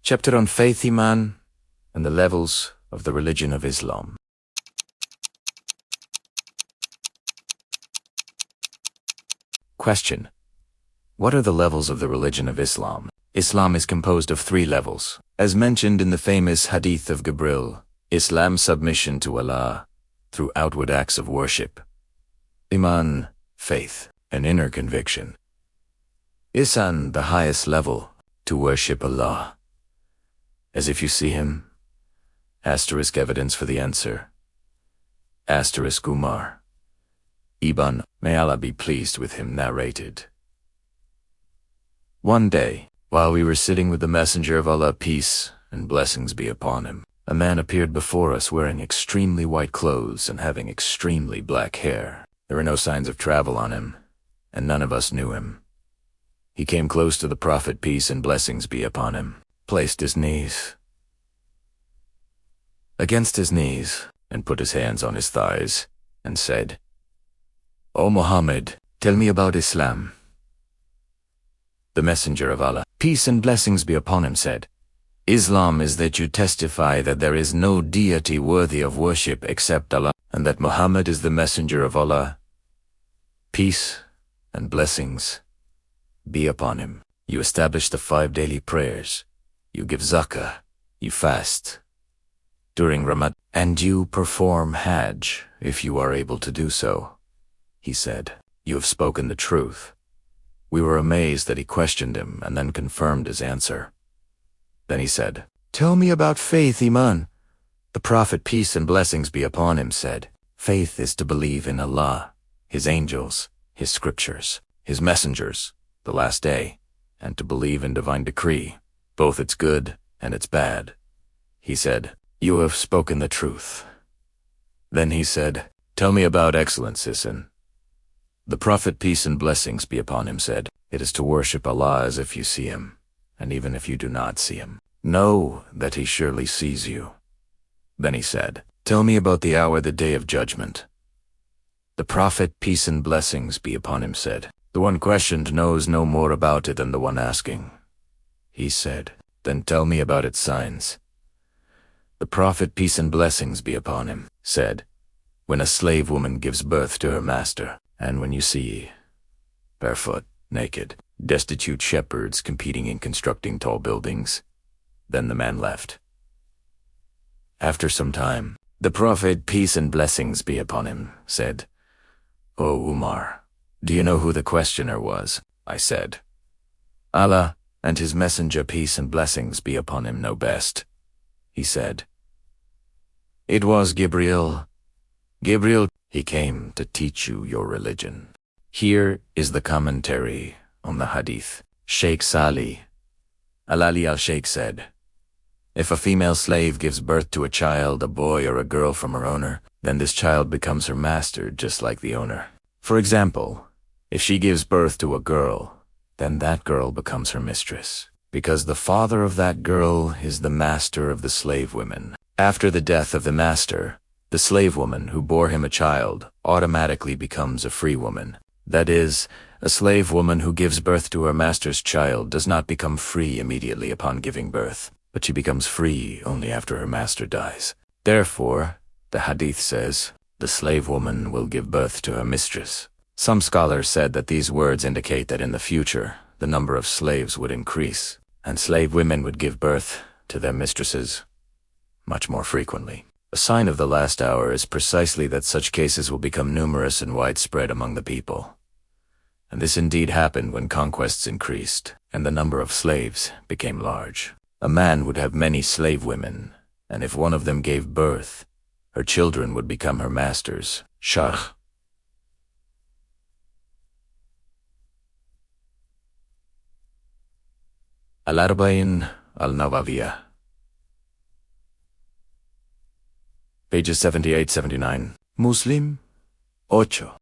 Chapter on Faith, Iman, and the levels of the religion of Islam. Question: what are the levels of the religion of Islam? Islam is composed of 3 levels. As mentioned in the famous Hadith of Gabriel, Islam submission to Allah through outward acts of worship. Iman, faith, an inner conviction. Ihsan, the highest level, to worship Allah as if you see Him. Asterisk evidence for the answer. Asterisk Umar Ibn, may Allah be pleased with him, narrated. One day, while we were sitting with the Messenger of Allah, peace and blessings be upon him, a man appeared before us wearing extremely white clothes and having extremely black hair. There were no signs of travel on him, and none of us knew him. He came close to the Prophet, peace and blessings be upon him, placed his knees against his knees, and put his hands on his thighs, and said, "O Muhammad, tell me about Islam." The Messenger of Allah, peace and blessings be upon him, said, "Islam is that you testify that there is no deity worthy of worship except Allah, and that Muhammad is the Messenger of Allah. Peace and blessings be upon him. You establish the 5 daily prayers. You give zakah. You fast during Ramadan, and you perform Hajj if you are able to do so." He said, "You have spoken the truth." We were amazed that he questioned him and then confirmed his answer. Then he said, "Tell me about faith, Iman." The Prophet, peace and blessings be upon him, said, "Faith is to believe in Allah, His angels, His scriptures, His messengers, the last day, and to believe in divine decree, both its good and its bad." He said, "You have spoken the truth." Then he said, "Tell me about excellence, Ihsan." The Prophet, peace and blessings be upon him, said, "It is to worship Allah as if you see Him, and even if you do not see Him, know that He surely sees you." Then he said, "Tell me about the hour, the day of judgment." The Prophet, peace and blessings be upon him, said, "The one questioned knows no more about it than the one asking." He said, "Then tell me about its signs." The Prophet, peace and blessings be upon him, said, "When a slave woman gives birth to her master, and when you see barefoot, naked, destitute shepherds competing in constructing tall buildings." Then the man left. After some time, the Prophet, peace and blessings be upon him, said, "O Umar, do you know who the questioner was?" I said, "Allah and His Messenger, peace and blessings be upon him, know best." He said, "It was Gabriel. Gabriel, he came to teach you your religion." Here is the commentary on the Hadith. Shaykh Salih, al-Shaykh said, "If a female slave gives birth to a child, a boy or a girl from her owner, then this child becomes her master just like the owner. For example, if she gives birth to a girl, then that girl becomes her mistress, because the father of that girl is the master of the slave women. After the death of the master, the slave woman who bore him a child automatically becomes a free woman. That is, a slave woman who gives birth to her master's child does not become free immediately upon giving birth, but she becomes free only after her master dies. Therefore, the Hadith says, the slave woman will give birth to her mistress." Some scholars said that these words indicate that in the future, the number of slaves would increase, and slave women would give birth to their mistresses much more frequently. A sign of the last hour is precisely that such cases will become numerous and widespread among the people. And this indeed happened when conquests increased, and the number of slaves became large. A man would have many slave women, and if one of them gave birth, her children would become her masters. Sharh. Al-Arba al-Nawawiyyah. Pages 78-79. Muslim 8.